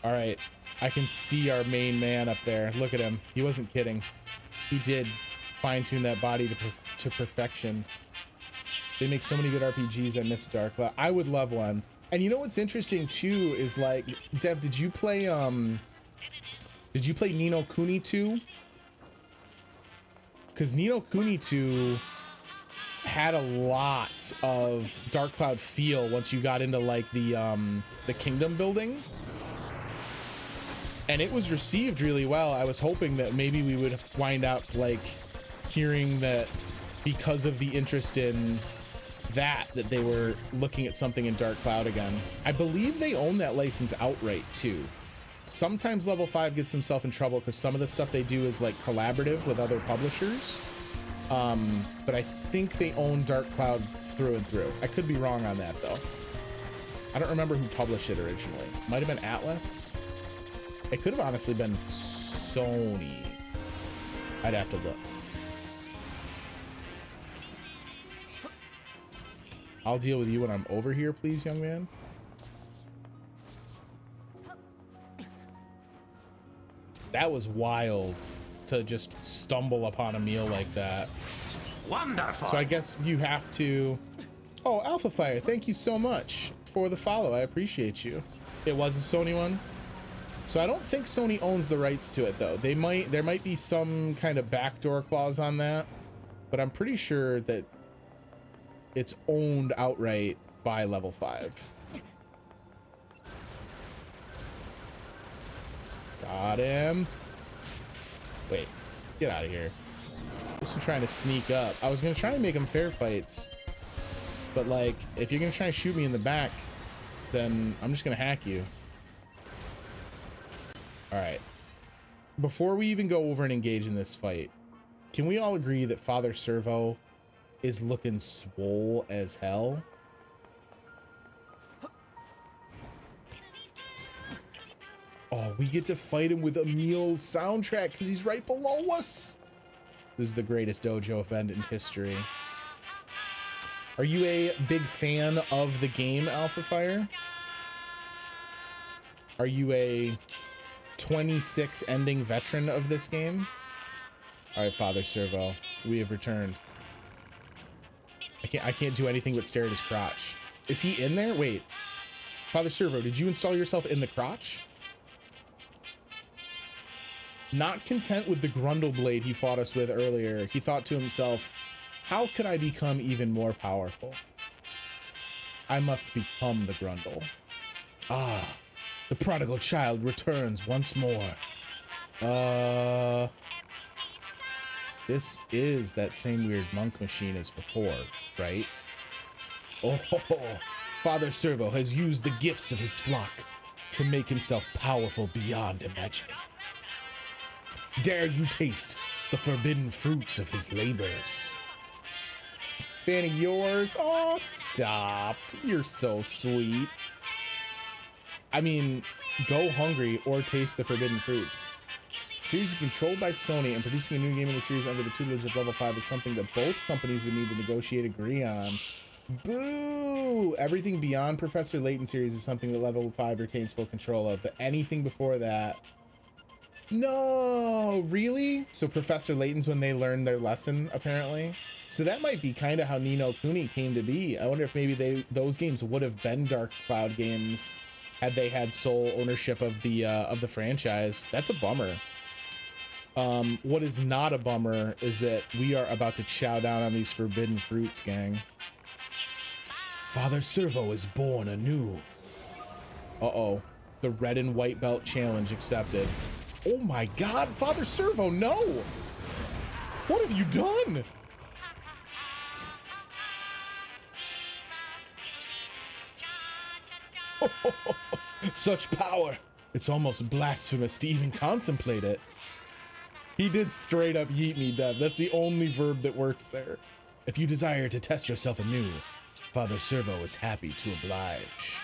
All right, I can see our main man up there. Look at him. He wasn't kidding. He did fine-tune that body to perfection. They make so many good RPGs. I miss Dark Cloud. I would love one. And you know what's interesting too is like, Dev, did you play Ni no Kuni 2? Because Ni no Kuni 2 had a lot of Dark Cloud feel once you got into like the kingdom building. And it was received really well. I was hoping that maybe we would wind up like hearing that because of the interest in that they were looking at something in Dark Cloud again. I believe they own that license outright too. Sometimes Level 5 gets himself in trouble because some of the stuff they do is like collaborative with other publishers. But I think they own Dark Cloud through and through. I could be wrong on that though. I don't remember who published it originally. Might have been Atlas. It could have honestly been Sony. I'd have to look. I'll deal with you when I'm over here, please, young man. That was wild to just stumble upon a meal like that. Wonderful. So I guess you have to... Oh, Alpha Fire, thank you so much for the follow. I appreciate you. It was a Sony one. So I don't think Sony owns the rights to it though. There might be some kind of backdoor clause on that, but I'm pretty sure that it's owned outright by Level 5. Got him. Wait, get out of here. This was trying to sneak up. I was gonna try and make him fair fights, but like, if you're gonna try and shoot me in the back, then I'm just gonna hack you. All right. Before we even go over and engage in this fight, can we all agree that Father Servo is looking swole as hell? Oh, we get to fight him with Emil's soundtrack because he's right below us. This is the greatest dojo event in history. Are you a big fan of the game, Alpha Fire? Are you a 26 ending veteran of this game? All right, Father Servo, we have returned. I can't do anything but stare at his crotch. Is he in there? Wait, Father Servo, did you install yourself in the crotch? Not content with the Grundle blade he fought us with earlier, he thought to himself, how could I become even more powerful? I must become the Grundle. Ah, the prodigal child returns once more. This is that same weird monk machine as before, right? Oh, Father Servo has used the gifts of his flock to make himself powerful beyond imagining. Dare you taste the forbidden fruits of his labors? Fan of yours? Oh, stop. You're so sweet. I mean, go hungry or taste the forbidden fruits. The series is controlled by Sony, and producing a new game in the series under the tutelage of Level 5 is something that both companies would need to negotiate agree on. Boo! Everything beyond Professor Layton series is something that Level 5 retains full control of, but anything before that... No, really? So Professor Layton's when they learned their lesson, apparently. So that might be kind of how Ni no Kuni came to be. I wonder if maybe those games would have been Dark Cloud games had they had sole ownership of the franchise. That's a bummer. What is not a bummer is that we are about to chow down on these forbidden fruits, gang. Father Servo is born anew. Uh-oh. The red and white belt challenge accepted. Oh my God, Father Servo, no! What have you done? Such power. It's almost blasphemous to even contemplate it. He did straight up yeet me, Dev. That's the only verb that works there. If you desire to test yourself anew, Father Servo is happy to oblige.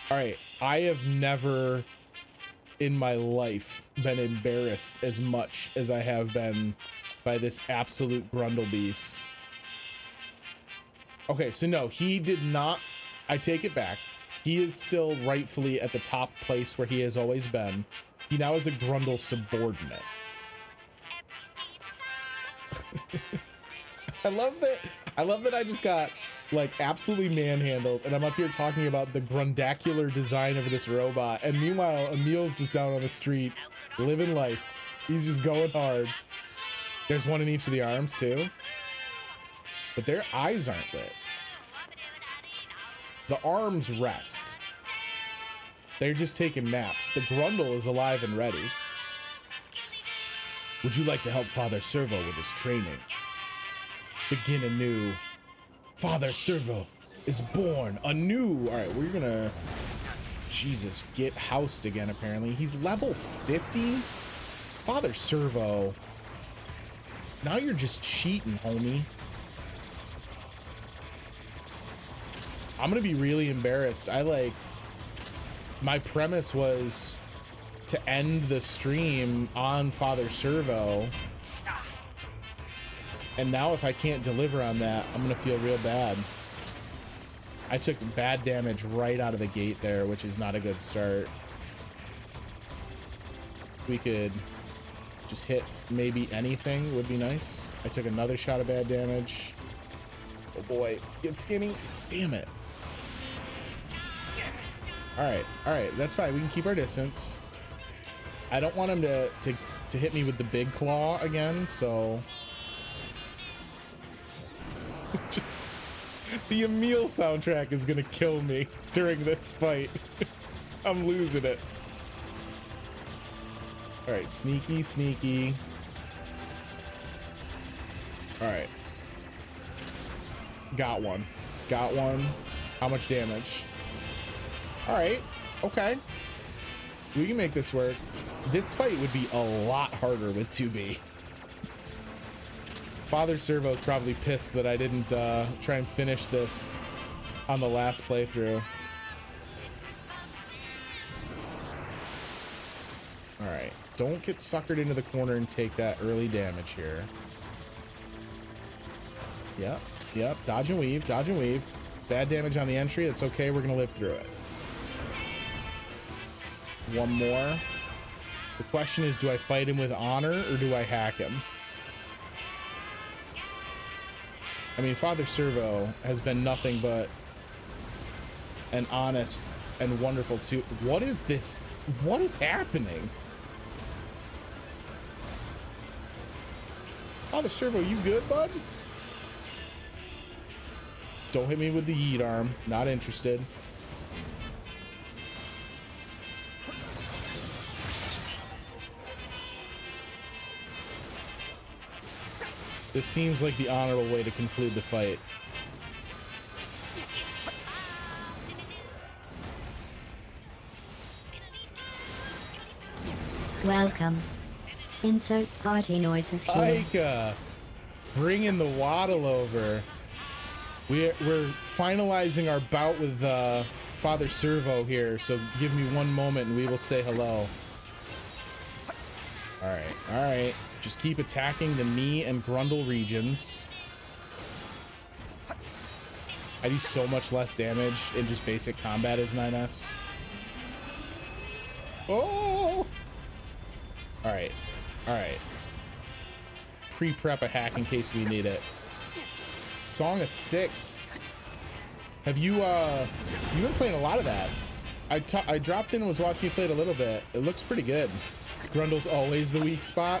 All right, I have never in my life been embarrassed as much as I have been by this absolute Grundle beast. Okay, so no, he did not. I take it back. He is still rightfully at the top place where he has always been. He now is a Grundle subordinate. I love that I just got like absolutely manhandled, and I'm up here talking about the grundacular design of this robot, and meanwhile Emil's just down on the street living life. He's just going hard. There's one in each of the arms too, but their eyes aren't lit. The arms rest. They're just taking naps. The Grundle is alive and ready. Would you like to help Father Servo with his training? Begin anew. Father Servo is born anew. All right, we're gonna, Jesus, get housed again, apparently. He's level 50? Father Servo. Now you're just cheating, homie. I'm gonna be really embarrassed. My premise was to end the stream on Father Servo. And now if I can't deliver on that, I'm gonna feel real bad. I took bad damage right out of the gate there, which is not a good start. We could just hit maybe anything would be nice. I took another shot of bad damage. Oh boy, get skinny. Damn it. All right, that's fine. We can keep our distance. I don't want him to hit me with the big claw again, so just the Emil soundtrack is gonna kill me during this fight. I'm losing it. All right, sneaky, sneaky. All right, got one. How much damage? All right, okay. We can make this work. This fight would be a lot harder with 2B. Father Servo's probably pissed that I didn't try and finish this on the last playthrough. All right, don't get suckered into the corner and take that early damage here. Yep, dodge and weave, dodge and weave. Bad damage on the entry, it's okay, we're gonna live through it. One more. The question is, do I fight him with honor or do I hack him? I mean, Father Servo has been nothing but an honest and wonderful too. What is this? What is happening? Father Servo, you good, bud? Don't hit me with the yeet arm. Not interested. This seems like the honorable way to conclude the fight. Welcome. Insert party noises here. Ika, bringing the waddle over. We're finalizing our bout with Father Servo here, so give me one moment and we will say hello. All right. Just keep attacking the knee and Grundle regions. I do so much less damage in just basic combat as 9S. Oh! All right. Pre-prep a hack in case we need it. Song of 6. Have you you've been playing a lot of that? I dropped in and was watching you play it a little bit. It looks pretty good. Grundle's always the weak spot.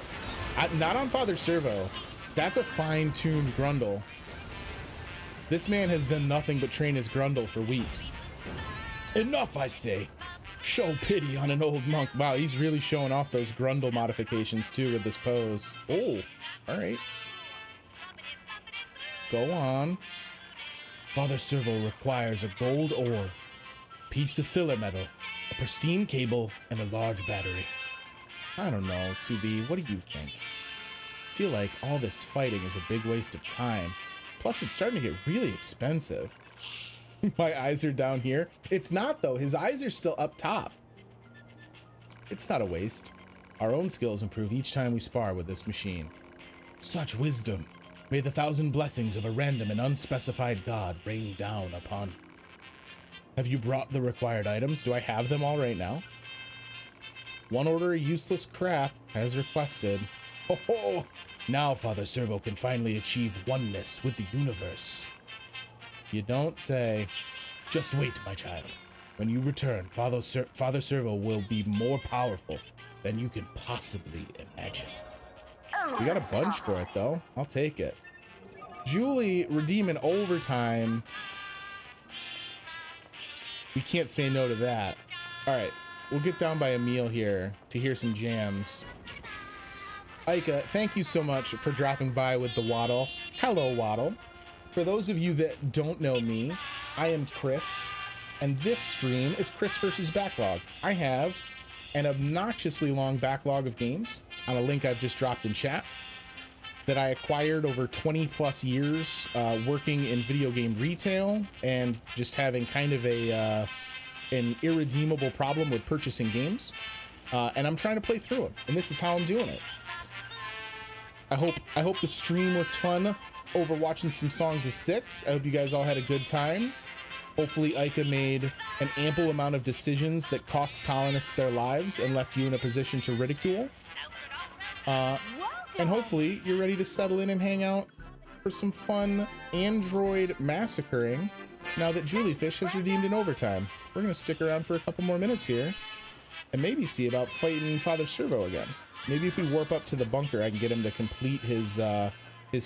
Not on Father Servo. That's a fine-tuned Grundle. This man has done nothing but train his Grundle for weeks. Enough, I say. Show pity on an old monk. Wow, he's really showing off those Grundle modifications too with this pose. Oh, all right. Go on. Father Servo requires a gold ore, piece of filler metal, a pristine cable, and a large battery. I don't know, 2B, what do you think? I feel like all this fighting is a big waste of time. Plus, it's starting to get really expensive. My eyes are down here. It's not, though. His eyes are still up top. It's not a waste. Our own skills improve each time we spar with this machine. Such wisdom. May the 1,000 blessings of a random and unspecified god rain down upon you. Have you brought the required items? Do I have them all right now? One order of useless crap as requested. Ho ho! Now Father Servo can finally achieve oneness with the universe. You don't say. Just wait, my child. When you return, Father Servo will be more powerful than you can possibly imagine. We got a bunch for it, though. I'll take it. Julie redeeming overtime. We can't say no to that. All right, we'll get down by a meal here to hear some jams. Ika, thank you so much for dropping by with the Waddle. Hello, Waddle. For those of you that don't know me, I am Chris, and this stream is ChrisVsBacklog. I have an obnoxiously long backlog of games on a link I've just dropped in chat that I acquired over 20 plus years working in video game retail and just having kind of a an irredeemable problem with purchasing games. And I'm trying to play through them, and this is how I'm doing it. I hope the stream was fun over watching some Songs of Six. I hope you guys all had a good time. Hopefully Ika made an ample amount of decisions that cost colonists their lives and left you in a position to ridicule. And hopefully you're ready to settle in and hang out for some fun android massacring now that Juliefish has redeemed in overtime. We're going to stick around for a couple more minutes here and maybe see about fighting Father Servo again. Maybe if we warp up to the bunker, I can get him to complete his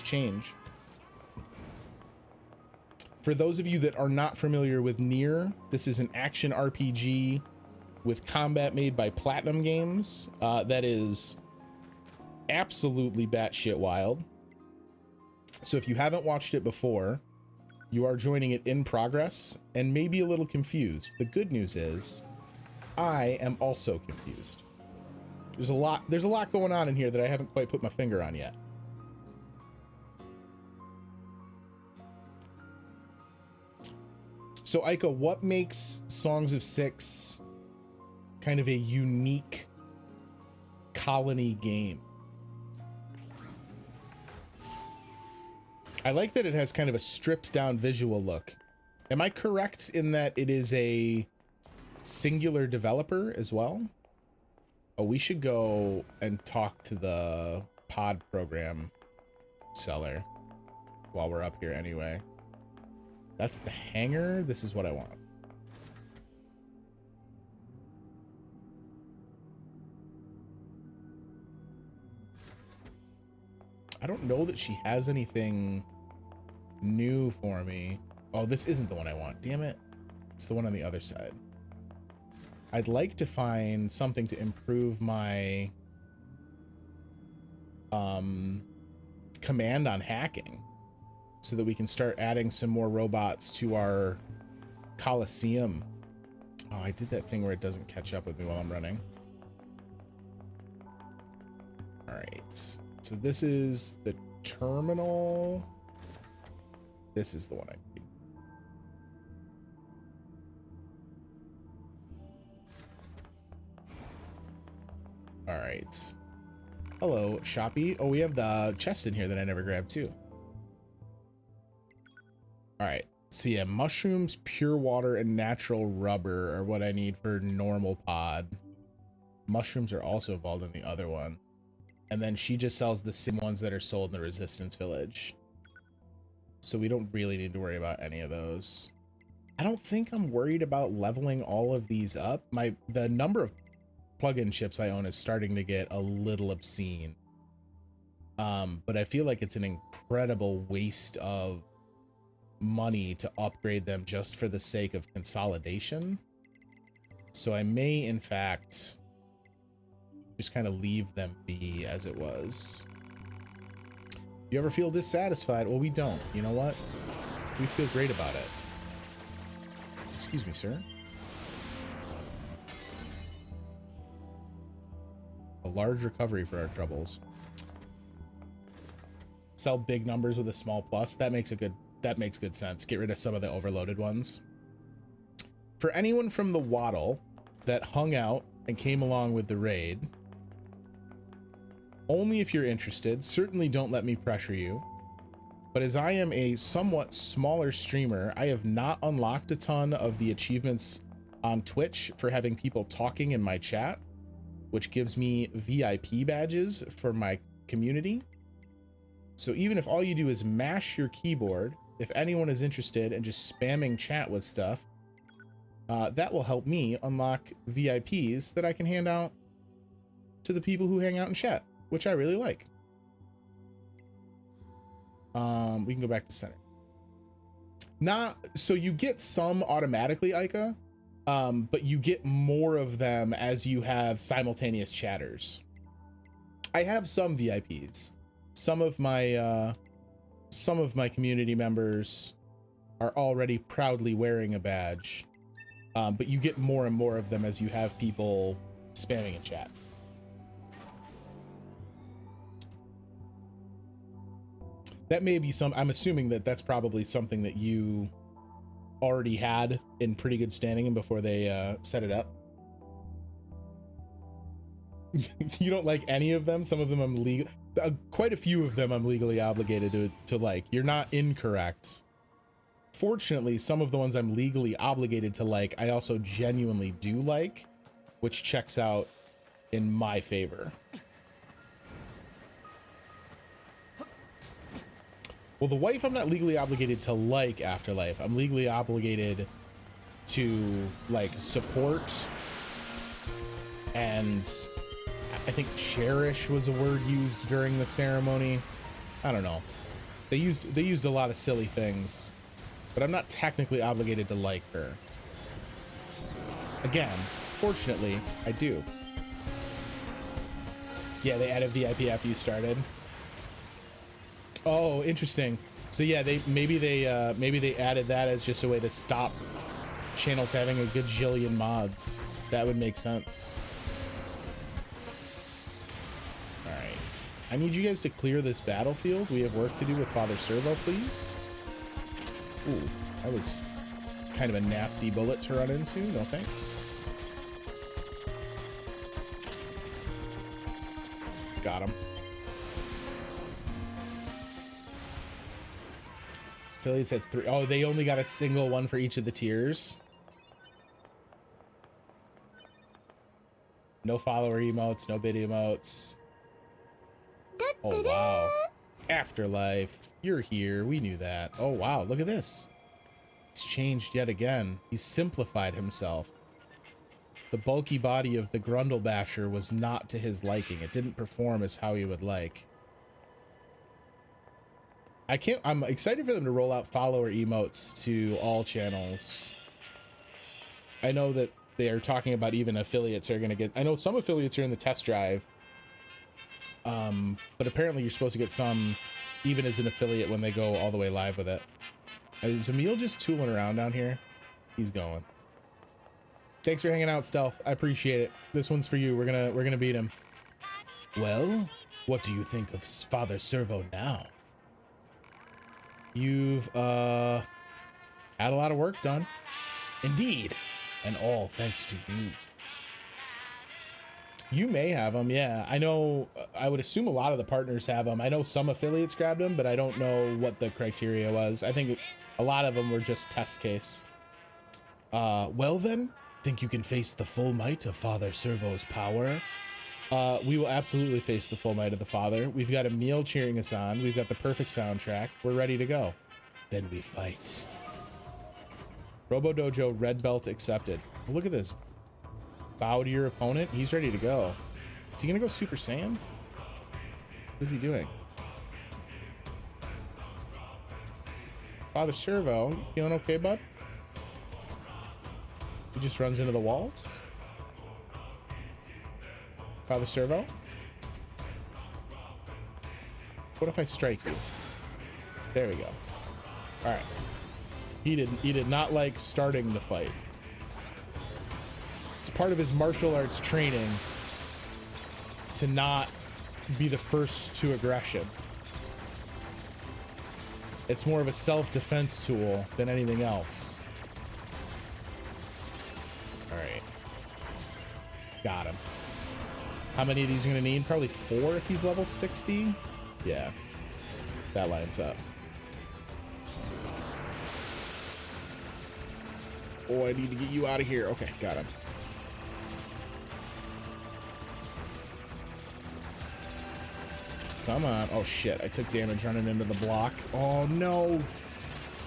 change. For those of you that are not familiar with NieR, this is an action RPG with combat made by Platinum Games that is absolutely batshit wild. So if you haven't watched it before, you are joining it in progress and maybe a little confused. The good news is I am also confused. There's a lot going on in here that I haven't quite put my finger on yet. So Ika, what makes Songs of Six kind of a unique colony game? I like that it has kind of a stripped down visual look. Am I correct in that it is a singular developer as well? Oh, we should go and talk to the pod program seller while we're up here anyway. That's the hangar. This is what I want. I don't know that she has anything new for me. Oh, this isn't the one I want. Damn it. It's the one on the other side. I'd like to find something to improve my command on hacking so that we can start adding some more robots to our Coliseum. Oh, I did that thing where it doesn't catch up with me while I'm running. All right. So this is the terminal. This is the one I need. All right. Hello, Shoppy. Oh, we have the chest in here that I never grabbed too. All right. So yeah, mushrooms, pure water, and natural rubber are what I need for normal pod. Mushrooms are also involved in the other one. And then she just sells the same ones that are sold in the Resistance Village. So we don't really need to worry about any of those. I don't think I'm worried about leveling all of these up. The number of plug-in chips I own is starting to get a little obscene. But I feel like it's an incredible waste of money to upgrade them just for the sake of consolidation. So I may, in fact, just kind of leave them be as it was. You ever feel dissatisfied? Well, we don't. You know what? We feel great about it. Excuse me, sir. A large recovery for our troubles. Sell big numbers with a small plus. That makes good sense. Get rid of some of the overloaded ones. For anyone from the Waddle that hung out and came along with the raid, only if you're interested. Certainly don't let me pressure you. But as I am a somewhat smaller streamer, I have not unlocked a ton of the achievements on Twitch for having people talking in my chat, which gives me VIP badges for my community. So even if all you do is mash your keyboard, if anyone is interested in just spamming chat with stuff, that will help me unlock VIPs that I can hand out to the people who hang out in chat, which I really like. We can go back to center. So you get some automatically, Ica, but you get more of them as you have simultaneous chatters. I have some VIPs. Some of my community members are already proudly wearing a badge, but you get more and more of them as you have people spamming in chat. That may be I'm assuming that that's probably something that you already had in pretty good standing before they set it up. You don't like any of them? Some of them I'm quite a few of them I'm legally obligated to like. You're not incorrect. Fortunately, some of the ones I'm legally obligated to like, I also genuinely do like, which checks out in my favor. Well, the wife I'm not legally obligated to like Afterlife. I'm legally obligated to like support, and I think cherish was a word used during the ceremony. I don't know. They used a lot of silly things, but I'm not technically obligated to like her. Again, fortunately, I do. Yeah, they added VIP after you started. Oh, interesting. So yeah, maybe they added that as just a way to stop channels having a gajillion mods. That would make sense. All right, I need you guys to clear this battlefield. We have work to do with Father Servo, please. Ooh, that was kind of a nasty bullet to run into. No thanks. Got him. Affiliates had 3. Oh, they only got a single one for each of the tiers. No follower emotes, no bid emotes. Oh, wow. Afterlife, you're here. We knew that. Oh, wow. Look at this. It's changed yet again. He's simplified himself. The bulky body of the Grundle Basher was not to his liking. It didn't perform as how he would like. I'm excited for them to roll out follower emotes to all channels. I know that they are talking about even affiliates are going to get, I know some affiliates are in the test drive. But apparently you're supposed to get some even as an affiliate when they go all the way live with it. Is Emil just tooling around down here? He's going. Thanks for hanging out, Stealth. I appreciate it. This one's for you. We're gonna beat him. Well, what do you think of Father Servo now? You've had a lot of work done. Indeed, and all thanks to you. You may have them, yeah. I know, I would assume a lot of the partners have them. I know some affiliates grabbed them, but I don't know what the criteria was. I think a lot of them were just test case. Well then, think you can face the full might of Father Servo's power? We will absolutely face the full might of the Father. We've got Emil cheering us on. We've got the perfect soundtrack. We're ready to go. Then we fight. Robo Dojo red belt accepted. Look at this. Bow to your opponent. He's ready to go. Is he gonna go Super Saiyan? What is he doing? Father Servo, you feeling okay, bud? He just runs into the walls. Father Servo? What if I strike you? There we go. All right. He did not like starting the fight. It's part of his martial arts training to not be the first to aggression. It's more of a self-defense tool than anything else. All right. Got him. How many of these are going to need? Probably 4 if he's level 60. Yeah. That lines up. Oh, I need to get you out of here. Okay, got him. Come on. Oh, shit. I took damage running into the block. Oh, no.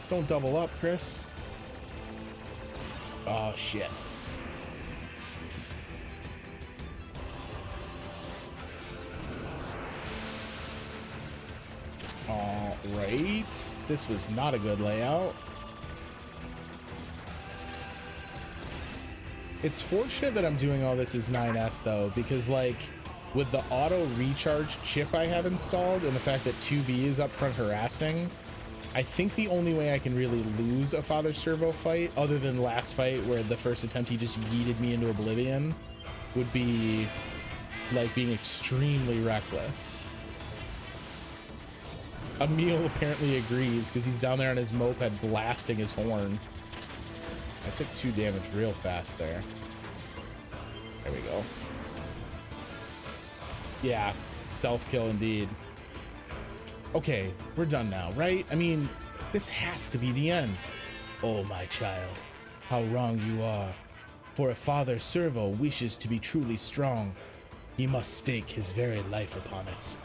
Don't double up, Chris. Oh, shit. All right. This was not a good layout. It's fortunate that I'm doing all this as 9S, though, because, like, with the auto recharge chip I have installed and the fact that 2B is up front harassing, I think the only way I can really lose a Father Servo fight, other than last fight where the first attempt he just yeeted me into oblivion, would be like being extremely reckless. Emil apparently agrees because he's down there on his moped blasting his horn. I took 2 damage real fast there. There we go. Yeah, self-kill indeed. Okay, we're done now, right? I mean, this has to be the end. Oh, my child, how wrong you are. For if Father Servo wishes to be truly strong, he must stake his very life upon it.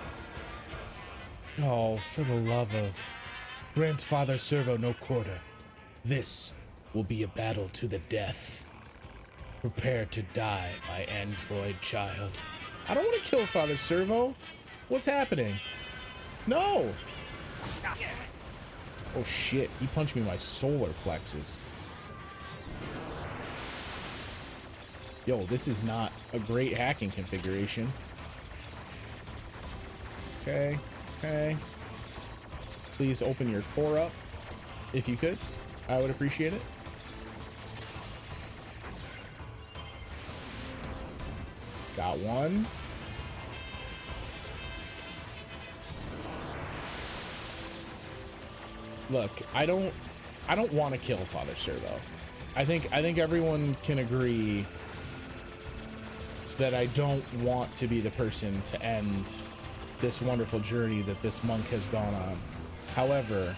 Oh, for the love of... Grant Father Servo no quarter. This will be a battle to the death. Prepare to die, my android child. I don't want to kill Father Servo. What's happening? No! Oh shit, he punched me in my solar plexus. Yo, this is not a great hacking configuration. Okay, okay. Please open your core up, if you could. I would appreciate it. Got one. Look, I don't want to kill Father Servo. I think everyone can agree that I don't want to be the person to end this wonderful journey that this monk has gone on. However,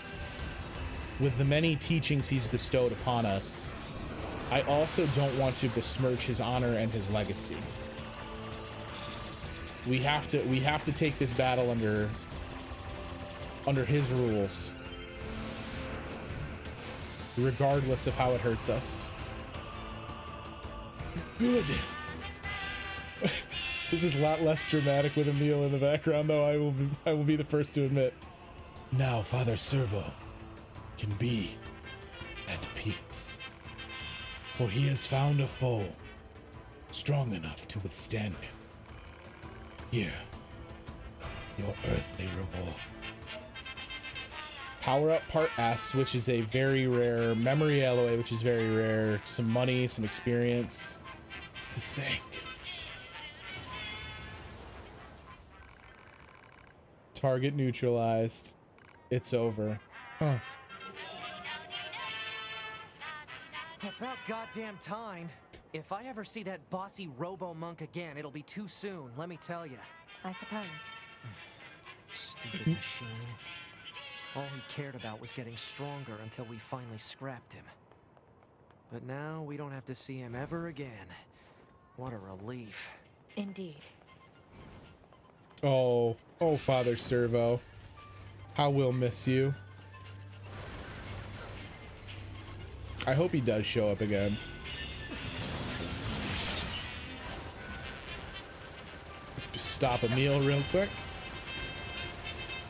with the many teachings he's bestowed upon us, I also don't want to besmirch his honor and his legacy. We have to take this battle under his rules, regardless of how it hurts us. Good. This is a lot less dramatic with Emil in the background, though. I will be the first to admit. Now Father Servo can be at peace, for he has found a foe strong enough to withstand him. Here, your earthly reward. Power up part S, which is a very rare memory alloy, which is very rare. Some money, some experience. To think. Target neutralized. It's over. Huh. About goddamn time. If I ever see that bossy robo-monk again, it'll be too soon, let me tell you. I suppose. Stupid machine. All he cared about was getting stronger until we finally scrapped him. But now we don't have to see him ever again. What a relief. Indeed. Oh, Father Servo. How we'll miss you. I hope he does show up again. Just stop Emil real quick.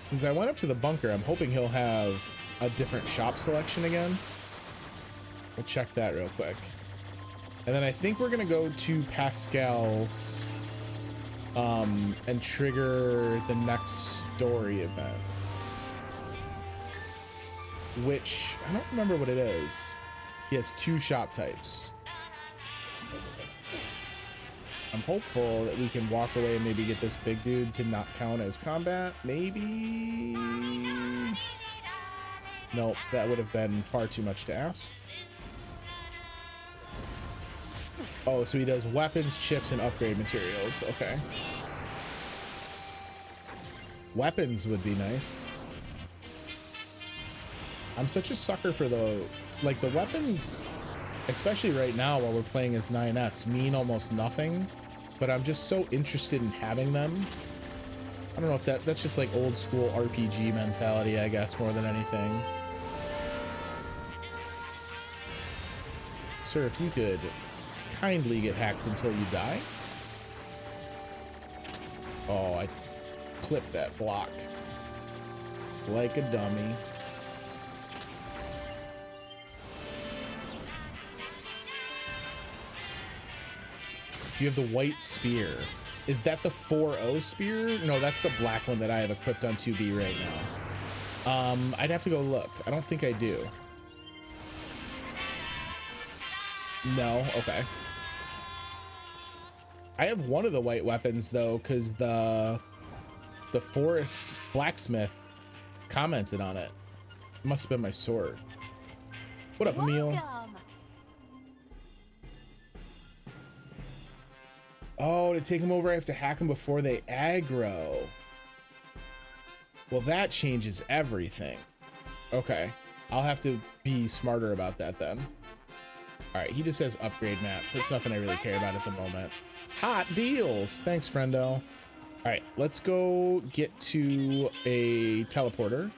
Since I went up to the bunker, I'm hoping he'll have a different shop selection again. We'll check that real quick. And then I think we're gonna go to Pascal's and trigger the next story event. Which, I don't remember what it is. He has 2 shop types. I'm hopeful that we can walk away and maybe get this big dude to not count as combat. Maybe. Nope, that would have been far too much to ask. Oh, so he does weapons, chips, and upgrade materials. Okay. Weapons would be nice. I'm such a sucker for the weapons especially right now while we're playing as 9S, mean almost nothing, but I'm just so interested in having them. I don't know if that's just like old school RPG mentality, I guess, more than anything. Sir, if you could kindly get hacked until you die. Oh, I clipped that block like a dummy. Do you have the white spear? Is that the 4-0 spear? No, that's the black one that I have equipped on 2B right now. I'd have to go look. I don't think I do. No, okay. I have one of the white weapons though, because the forest blacksmith commented on it. It must have been my sword. What up, Emil? Oh, to take him over, I have to hack him before they aggro. Well, that changes everything. Okay, I'll have to be smarter about that then. All right, he just has upgrade mats. That's nothing I really care about at the moment. Hot deals. Thanks, friendo. All right, let's go get to a teleporter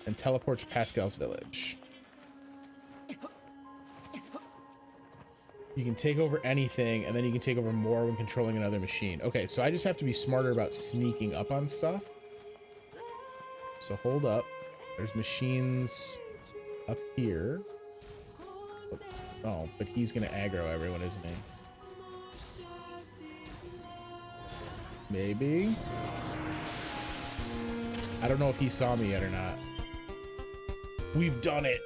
and teleport to Pascal's village. You can take over anything, and then you can take over more when controlling another machine. Okay, so I just have to be smarter about sneaking up on stuff. So hold up. There's machines up here. Oh, but he's gonna aggro everyone, isn't he? Maybe. I don't know if he saw me yet or not. We've done it.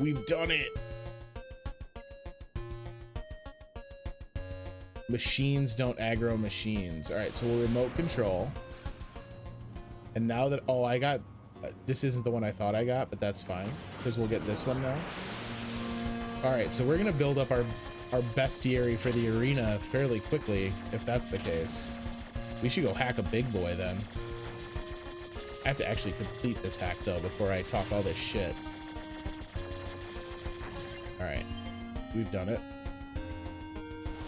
We've done it. Machines don't aggro machines. All right, so we'll remote control. And now that, oh, I got, this isn't the one I thought I got, but that's fine because we'll get this one now. All right, so we're gonna build up our bestiary for the arena fairly quickly, if that's the case. We should go hack a big boy then. I have to actually complete this hack though before I talk all this shit. All right, we've done it.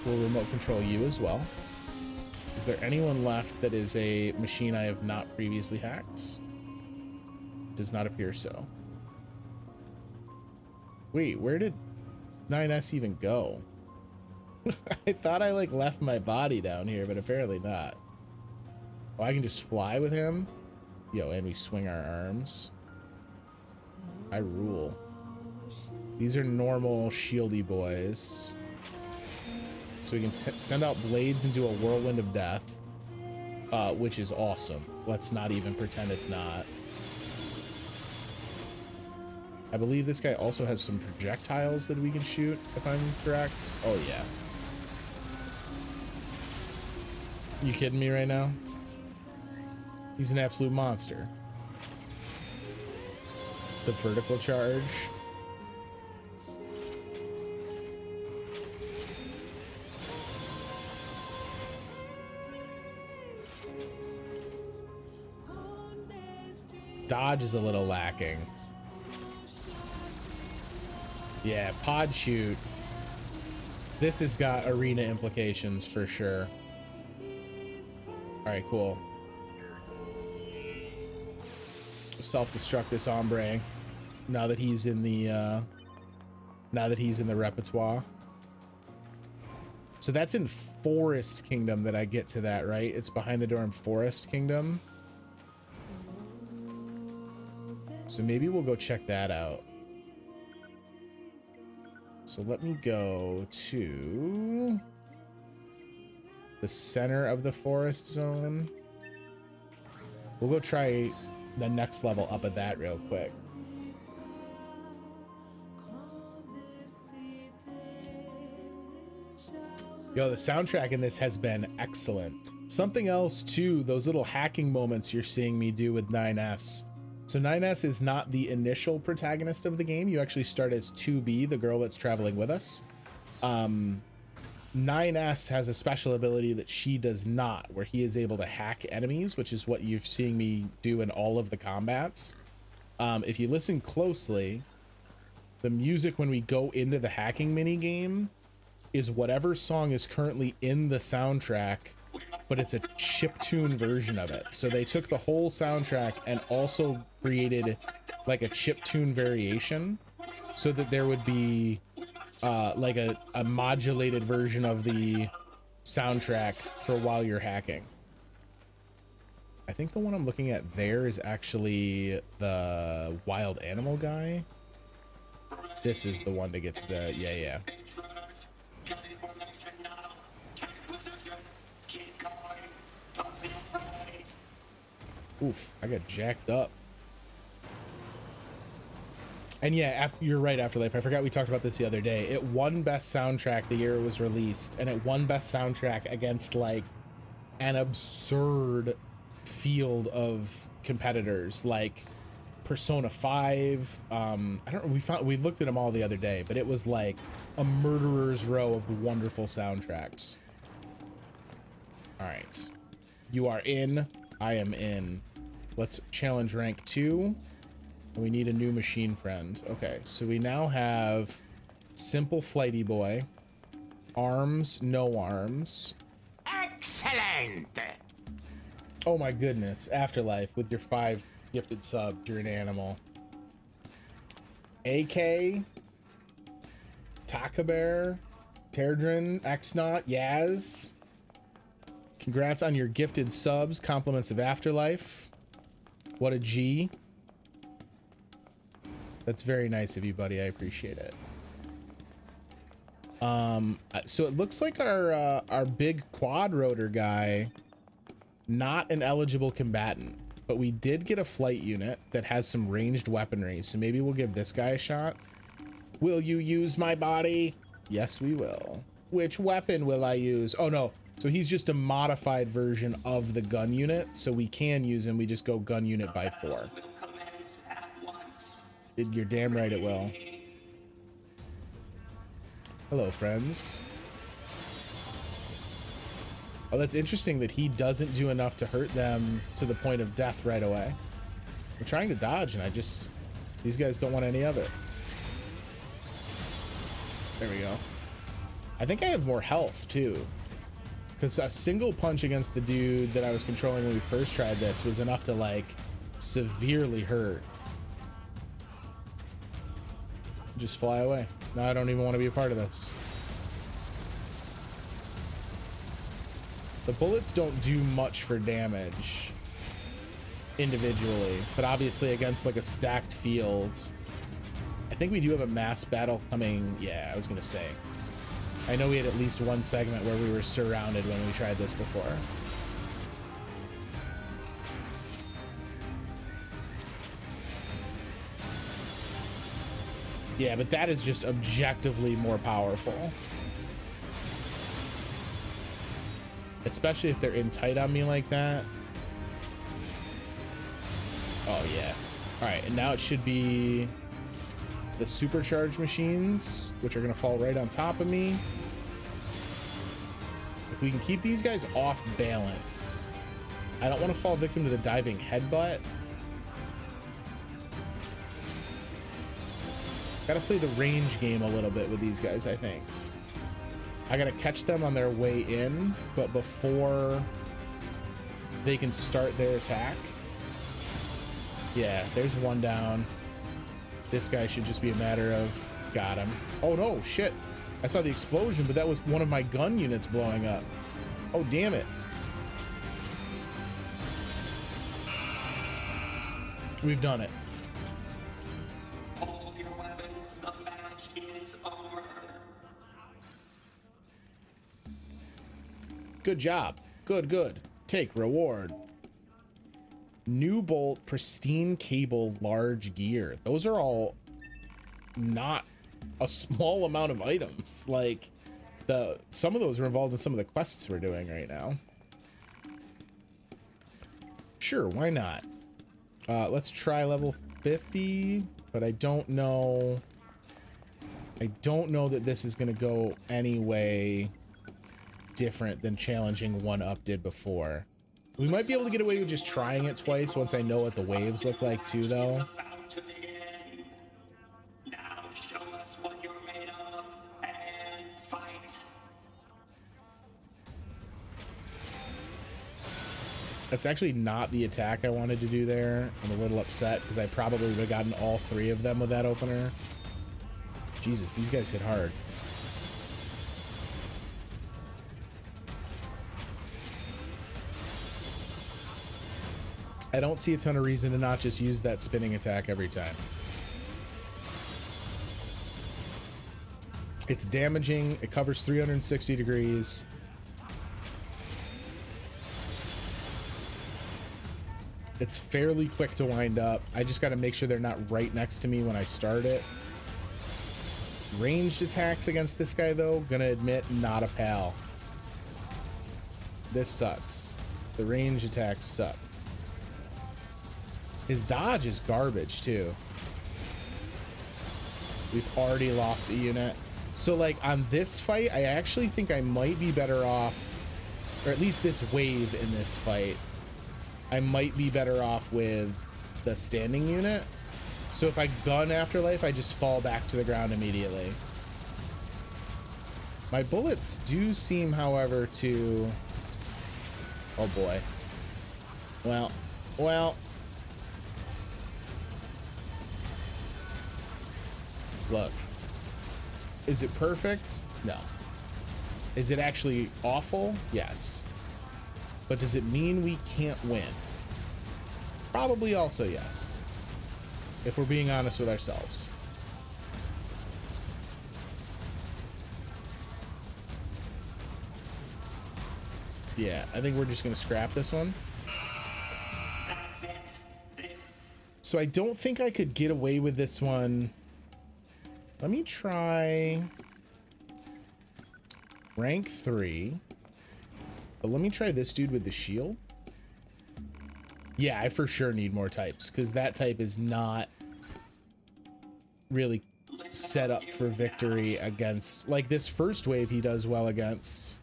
We'll remote control you as well. Is there anyone left that is a machine I have not previously hacked? Does not appear so. Wait, where did 9S even go? I thought I like left my body down here, but apparently not. Oh, I can just fly with him? Yo, and we swing our arms. I rule. These are normal shieldy boys. So we can send out blades into a whirlwind of death, which is awesome. Let's not even pretend it's not. I believe this guy also has some projectiles that we can shoot, if I'm correct. Oh, yeah. You kidding me right now? He's an absolute monster. The vertical charge. Dodge is a little lacking. Yeah, pod shoot. This has got arena implications for sure. All right, cool. Self-destruct this hombre now that he's in the repertoire. So that's in Forest Kingdom that I get to that, right? It's behind the door in Forest Kingdom. So maybe we'll go check that out. So let me go to the center of the forest zone. We'll go try the next level up at that real quick. Yo, the soundtrack in this has been excellent. Something else too, those little hacking moments you're seeing me do with 9S. So 9S is not the initial protagonist of the game. You actually start as 2B, the girl that's traveling with us. 9S has a special ability that she does not, where he is able to hack enemies, which is what you're seeing me do in all of the combats. If you listen closely, The music when we go into the hacking mini game is whatever song is currently in the soundtrack, but it's a chiptune version of it. So they took the whole soundtrack and also created like a chiptune variation so that there would be like a modulated version of the soundtrack for while you're hacking. I think the one I'm looking at there is actually the wild animal guy. This is the one to get to the, yeah. Oof, I got jacked up. And yeah, you're right, Afterlife. I forgot we talked about this the other day. It won Best Soundtrack the year it was released, and it won Best Soundtrack against like an absurd field of competitors, like Persona 5. I don't know, we looked at them all the other day, but it was like a murderer's row of wonderful soundtracks. All right, you are in, I am in. Let's challenge rank 2. We need a new machine friend. Okay, so we now have simple flighty boy, arms, no arms. Excellent. Oh my goodness, Afterlife with your 5 gifted subs, you're an animal. AK, Taka Bear, Terdrin, Xnot, Yaz. Congrats on your gifted subs, compliments of Afterlife. What a G. That's very nice of you, buddy. I appreciate it. So it looks like our big quad rotor guy, not an eligible combatant, but we did get a flight unit that has some ranged weaponry. So maybe we'll give this guy a shot. Will you use my body? Yes, we will. Which weapon will I use? Oh no. So he's just a modified version of the gun unit. So we can use him. We just go gun unit by 4. You're damn right it will. Hello, friends. Oh, that's interesting that he doesn't do enough to hurt them to the point of death right away. I'm trying to dodge and these guys don't want any of it. There we go. I think I have more health too, because a single punch against the dude that I was controlling when we first tried this was enough to like severely hurt. Just fly away. No, I don't even want to be a part of this. The bullets don't do much for damage individually, but obviously against like a stacked field. I think we do have a mass battle coming. Yeah, I was gonna say. I know we had at least one segment where we were surrounded when we tried this before. Yeah, but that is just objectively more powerful. Especially if they're in tight on me like that. Oh, yeah. All right, and now it should be the supercharged machines, which are going to fall right on top of me. If we can keep these guys off balance. I don't want to fall victim to the diving headbutt. Gotta play the range game a little bit with these guys, I think. I gotta catch them on their way in, but before they can start their attack. Yeah, there's one down. This guy should just be a matter of... Got him. Oh no, shit. I saw the explosion, but that was one of my gun units blowing up. Oh, damn it. We've done it. Good job. Good. Take reward. New bolt, pristine cable, large gear. Those are all not a small amount of items. Like some of those are involved in some of the quests we're doing right now. Sure, why not? Let's try level 50, but I don't know that this is going to go any way different than challenging 1-up did before. We might be able to get away with just trying it twice once I know what the waves look like too, though. That's actually not the attack I wanted to do there. I'm a little upset because I probably would have gotten all 3 of them with that opener. Jesus, these guys hit hard. I don't see a ton of reason to not just use that spinning attack every time. It's damaging. It covers 360 degrees. It's fairly quick to wind up. I just got to make sure they're not right next to me when I start it. Ranged attacks against this guy, though, gonna admit, not a pal. This sucks. The range attacks suck. His dodge is garbage, too. We've already lost a unit. So, like, on this fight, I actually think I might be better off, or at least this wave in this fight, I might be better off with the standing unit. So if I gun Afterlife, I just fall back to the ground immediately. My bullets do seem, however, to... Oh, boy. Well... Look. Is it perfect? No. Is it actually awful? Yes. But does it mean we can't win? Probably also yes. If we're being honest with ourselves. Yeah, I think we're just gonna scrap this one. So I don't think I could get away with this one. Let me try rank 3. But let me try this dude with the shield. Yeah, I for sure need more types because that type is not really set up for victory against, like, this first wave he does well against.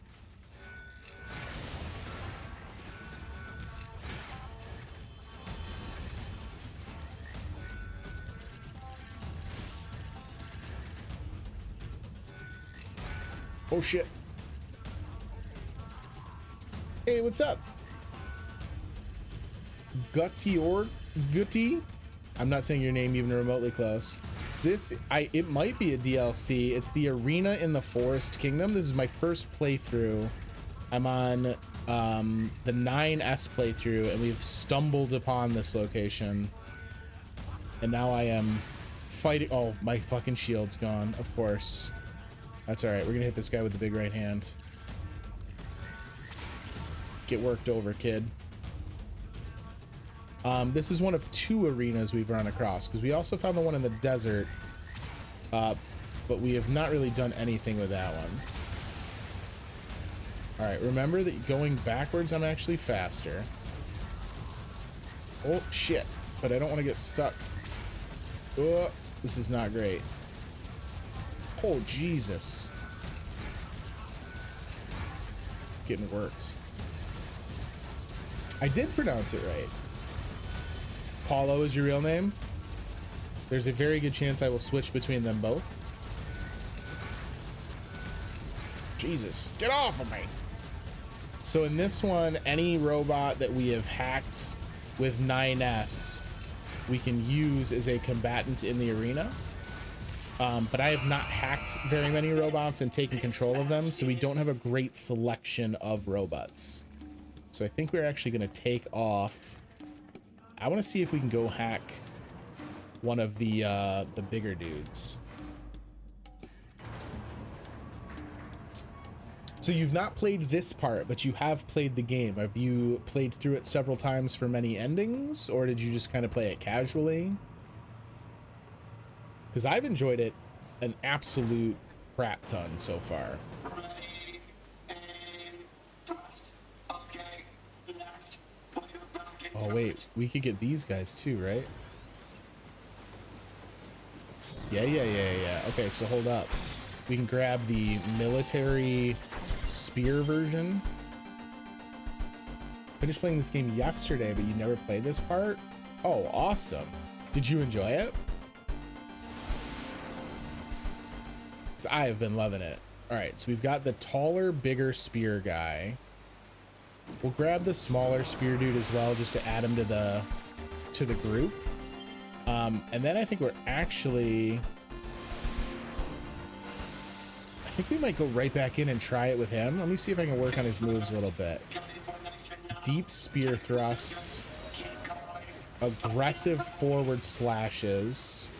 Oh shit. Hey, what's up? Gutty? I'm not saying your name even remotely close. It might be a DLC. It's the arena in the Forest Kingdom. This is my first playthrough. I'm on the 9S playthrough, and we've stumbled upon this location. And now I am fighting. Oh, my fucking shield's gone, of course. That's all right. We're gonna hit this guy with the big right hand. Get worked over, kid. This is one of 2 arenas we've run across, because we also found the one in the desert, but we have not really done anything with that one. All right, remember that going backwards, I'm actually faster. Oh, shit, but I don't want to get stuck. Oh, this is not great. Oh, Jesus. Getting worked. I did pronounce it right. Paulo is your real name? There's a very good chance I will switch between them both. Jesus, get off of me. So in this one, any robot that we have hacked with 9S, we can use as a combatant in the arena. But I have not hacked very many robots and taken control of them, so we don't have a great selection of robots. So I think we're actually going to take off. I want to see if we can go hack one of the bigger dudes. So you've not played this part, but you have played the game. Have you played through it several times for many endings, or did you just kind of play it casually? Because I've enjoyed it an absolute crap ton so far. Oh wait, we could get these guys too, right? Yeah. Okay, so hold up. We can grab the military spear version. I finished playing this game yesterday, but you never played this part? Oh, awesome. Did you enjoy it? I have been loving it. All right, so we've got the taller, bigger spear guy. We'll grab the smaller spear dude as well, just to add him to the group. And then I think we're actually, I think we might go right back in and try it with him. Let me see if I can work on his moves a little bit. Deep spear thrusts, aggressive forward slashes,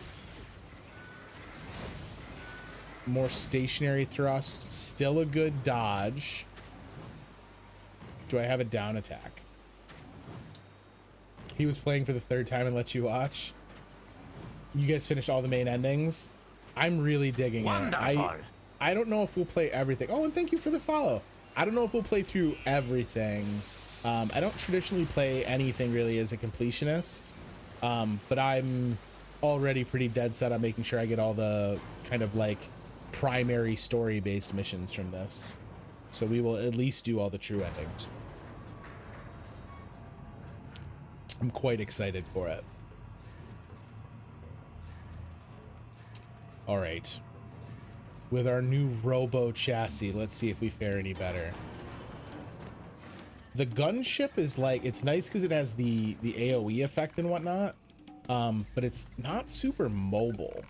more stationary thrust, still a good dodge. Do I have a down attack? He was playing for the third time and let you watch. You guys finished all the main endings. I'm really digging Wonderful. it. I don't know if we'll play everything. Oh, and thank you for the follow. I don't know if we'll play through everything. I don't traditionally play anything really as a completionist, but I'm already pretty dead set on making sure I get all the kind of like primary story-based missions from this. So we will at least do all the true endings. I'm quite excited for it. All right. With our new robo chassis, let's see if we fare any better. The gunship is like, it's nice because it has the AoE effect and whatnot, but it's not super mobile.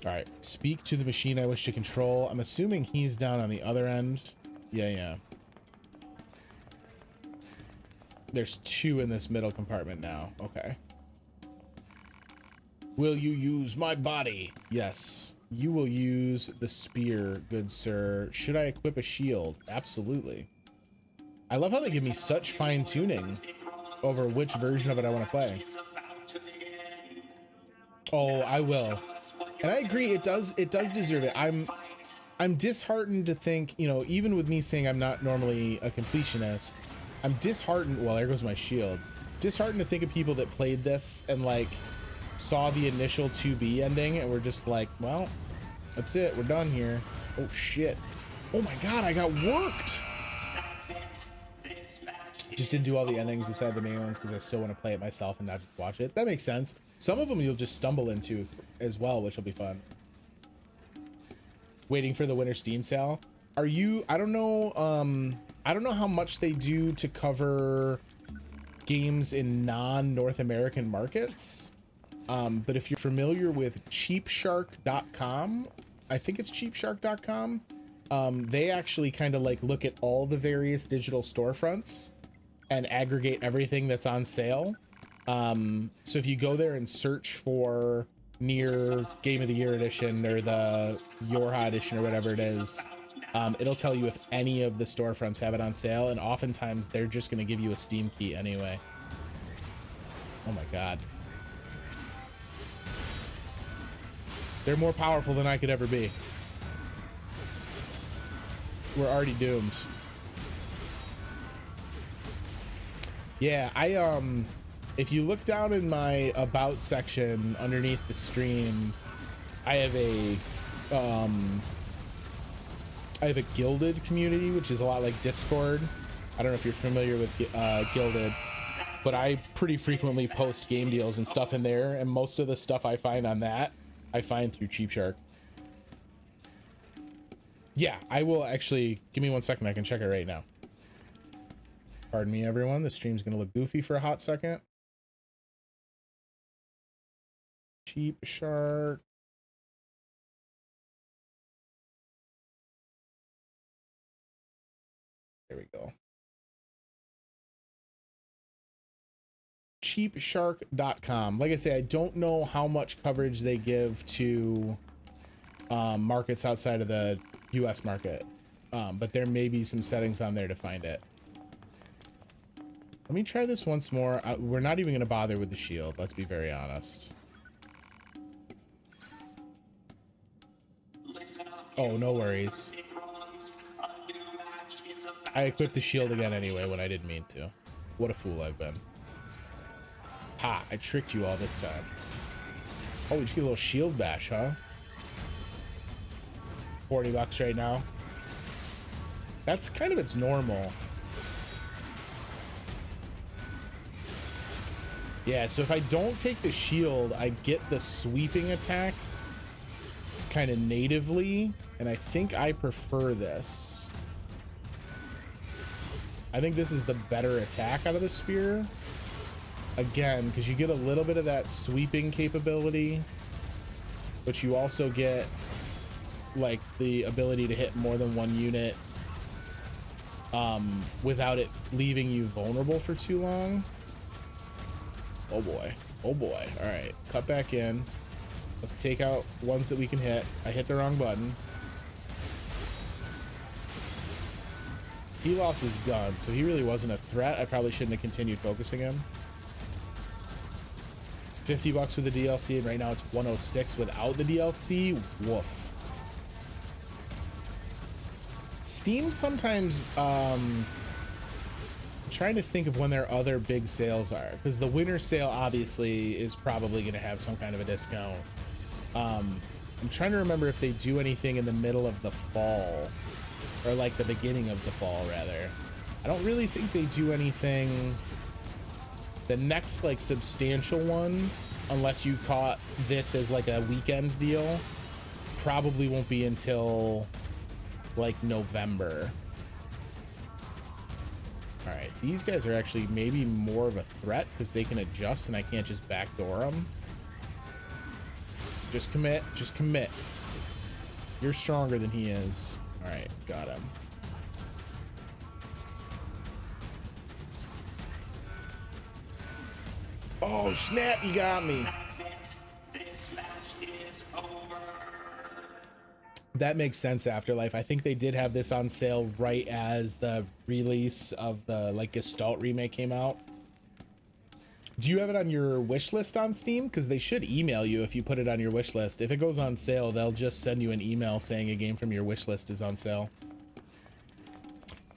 All right, speak to the machine I wish to control. I'm assuming he's down on the other end. Yeah. There's two in this middle compartment now. Okay. Will you use my body? Yes. You will use the spear, good sir. Should I equip a shield? Absolutely. I love how they give me such fine tuning over which version of it I want to play. Oh, I will. And I agree, it does deserve it. I'm disheartened to think, you know, even with me saying I'm not normally a completionist, I'm disheartened. Well, there goes my shield. Disheartened to think of people that played this and like saw the initial 2B ending and were just like, well, that's it, we're done here. Oh shit. Oh my god, I got worked. Just didn't do all the endings beside the main ones because I still want to play it myself and not just watch it. That makes sense. Some of them you'll just stumble into as well, which will be fun. Waiting for the winter Steam sale. Are you, I don't know how much they do to cover games in non-North American markets. But if you're familiar with cheapshark.com, I think it's cheapshark.com. They actually kind of like look at all the various digital storefronts and aggregate everything that's on sale. So if you go there and search for NieR Game of the Year edition or the YoRHa edition or whatever it is, it'll tell you if any of the storefronts have it on sale, and oftentimes they're just going to give you a Steam key anyway. Oh my god. They're more powerful than I could ever be. We're already doomed. Yeah, if you look down in my about section underneath the stream, I have a Gilded community, which is a lot like Discord. I don't know if you're familiar with Gilded, but I pretty frequently post game deals and stuff in there, and most of the stuff I find on that, I find through Cheap Shark. Yeah, I will actually, give me 1 second, I can check it right now. Pardon me, everyone. The stream's gonna look goofy for a hot second. Cheap Shark. There we go. Cheapshark.com. Like I say, I don't know how much coverage they give to markets outside of the US market, but there may be some settings on there to find it. Let me try this once more. We're not even going to bother with the shield, let's be very honest. Oh, no worries. I equipped the shield again anyway when I didn't mean to. What a fool I've been. Ha, I tricked you all this time. Oh, we just get a little shield bash, huh? 40 bucks right now. That's kind of its normal. Yeah, so if I don't take the shield, I get the sweeping attack kind of natively, and I think I prefer this. I think this is the better attack out of the spear. Again, because you get a little bit of that sweeping capability, but you also get like the ability to hit more than one unit without it leaving you vulnerable for too long. Oh boy. Oh boy. All right, cut back in. Let's take out ones that we can hit. I hit the wrong button. He lost his gun, so he really wasn't a threat. I probably shouldn't have continued focusing him. $50 for the DLC, and right now it's 106 without the DLC. Woof. Steam sometimes, I'm trying to think of when their other big sales are, because the winter sale obviously is probably going to have some kind of a discount. I'm trying to remember if they do anything in the middle of the fall, or like the beginning of the fall rather. I don't really think they do anything. The next like substantial one, unless you caught this as like a weekend deal, probably won't be until like November. All right, these guys are actually maybe more of a threat because they can adjust and I can't just backdoor them. Just commit, just commit. You're stronger than he is. All right, got him. Oh snap, you got me. That makes sense, Afterlife. I think they did have this on sale right as the release of the like Gestalt remake came out. Do you have it on your wish list on Steam? Because they should email you if you put it on your wish list. If it goes on sale, they'll just send you an email saying a game from your wish list is on sale.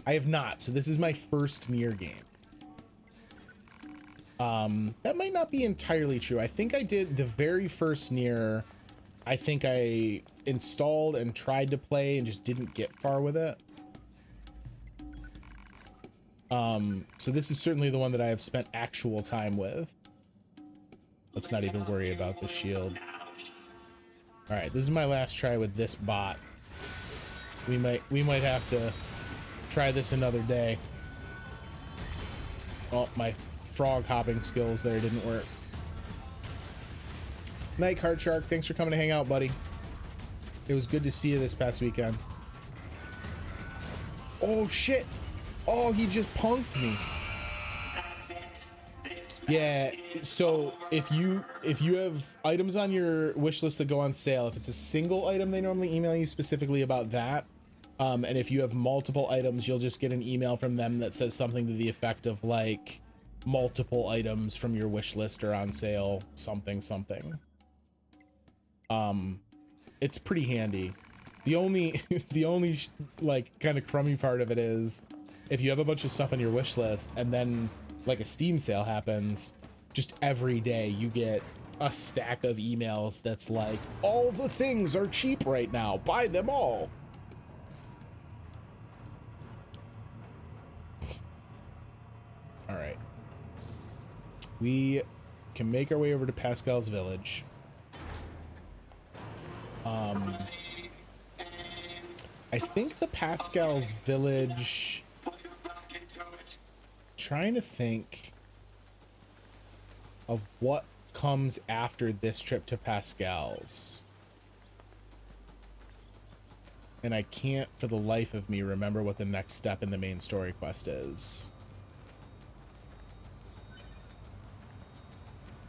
I have not, so this is my first NieR game. That might not be entirely true. I think I did the very first NieR. I think I installed and tried to play and just didn't get far with it. So this is certainly the one that I have spent actual time with. Let's not even worry about the shield. All right, this is my last try with this bot. We might have to try this another day. Oh, my frog hopping skills there didn't work. Night Card Shark, thanks for coming to hang out, buddy. It was good to see you this past weekend. Oh shit! Oh, he just punked me. Yeah, so if you have items on your wish list that go on sale, if it's a single item, they normally email you specifically about that. And if you have multiple items, you'll just get an email from them that says something to the effect of like multiple items from your wish list are on sale, something. It's pretty handy. The only like kind of crummy part of it is if you have a bunch of stuff on your wish list and then like a Steam sale happens, just every day you get a stack of emails that's like, all the things are cheap right now, buy them all. All right, we can make our way over to Pascal's village. I think the Pascal's village, trying to think of what comes after this trip to Pascal's, and I can't for the life of me remember what the next step in the main story quest is.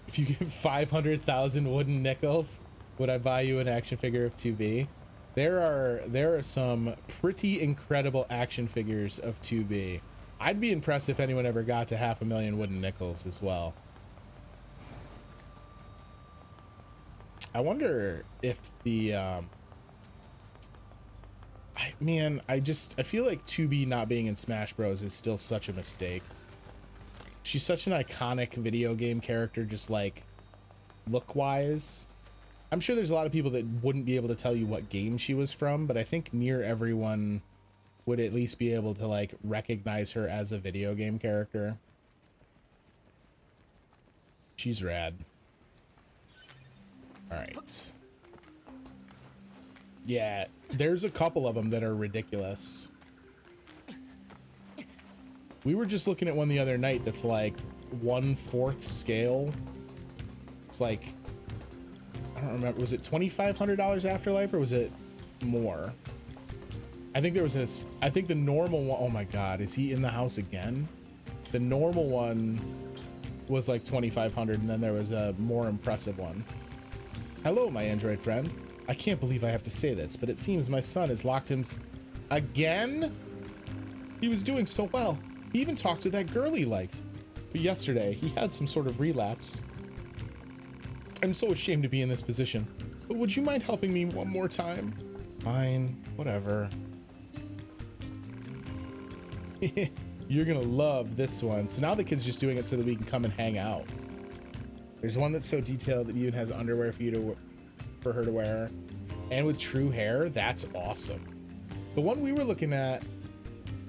If you give 500,000 wooden nickels, would I buy you an action figure of 2B? There are some pretty incredible action figures of 2B. I'd be impressed if anyone ever got to 500,000 wooden nickels as well. I wonder if the I feel like 2B not being in Smash Bros is still such a mistake. She's such an iconic video game character, just like look wise. I'm sure there's a lot of people that wouldn't be able to tell you what game she was from, but I think near everyone would at least be able to like recognize her as a video game character. She's rad. All right. Yeah, there's a couple of them that are ridiculous. We were just looking at one the other night that's like 1/4 scale. It's like, I don't remember, was it $2,500 Afterlife or was it more? I think there was this, I think the normal one, oh my God, is he in the house again? The normal one was like 2,500 and then there was a more impressive one. Hello, my Android friend. I can't believe I have to say this, but it seems my son has locked him again? He was doing so well. He even talked to that girl he liked. But yesterday, he had some sort of relapse. I'm so ashamed to be in this position, but would you mind helping me one more time? Fine, whatever. You're gonna love this one. So now the kid's just doing it so that we can come and hang out. There's one that's so detailed that even has underwear for her to wear, and with true hair. That's awesome. The one we were looking at,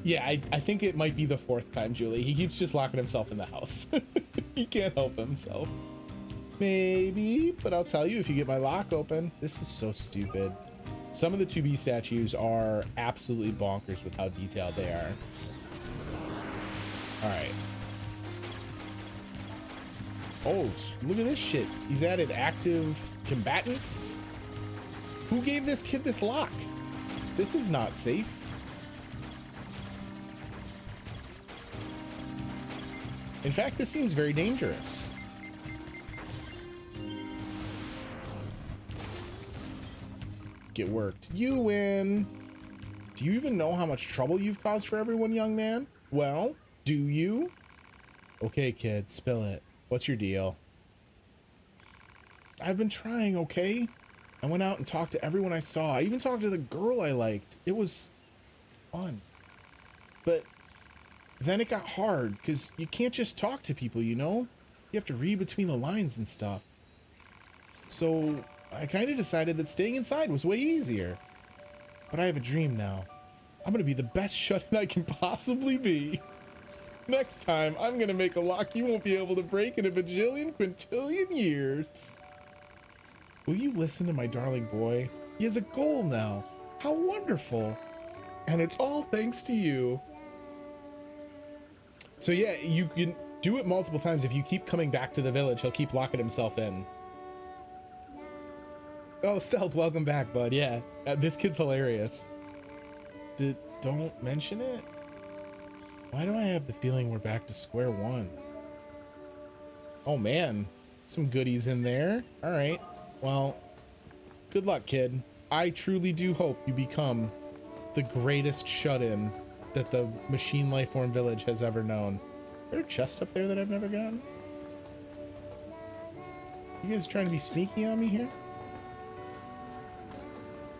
yeah, I think it might be the 4th time, Julie. He keeps just locking himself in the house. He can't help himself. Maybe, but I'll tell you if you get my lock open. This is so stupid. Some of the 2B statues are absolutely bonkers with how detailed they are. All right. Oh, look at this shit. He's added active combatants. Who gave this kid this lock? This is not safe. In fact, this seems very dangerous. Get worked. You win. Do you even know how much trouble you've caused for everyone, young man? Well, do you? Okay, kid, spill it. What's your deal? I've been trying, okay? I went out and talked to everyone I saw. I even talked to the girl I liked. It was fun. But then it got hard because you can't just talk to people, you know? You have to read between the lines and stuff. So I kind of decided that staying inside was way easier. But I have a dream now. I'm going to be the best shut-in I can possibly be. Next time, I'm going to make a lock you won't be able to break in a bajillion quintillion years. Will you listen to my darling boy? He has a goal now. How wonderful. And it's all thanks to you. So yeah, you can do it multiple times. If you keep coming back to the village, he'll keep locking himself in. Oh, Stealth, welcome back, bud. Yeah, this kid's hilarious. Don't mention it. Why do I have the feeling we're back to square one? Oh man, some goodies in there. All right, well, good luck, kid. I truly do hope you become the greatest shut-in that the Machine Lifeform Village has ever known. Is there a chest up there that I've never gotten? You guys trying to be sneaky on me here?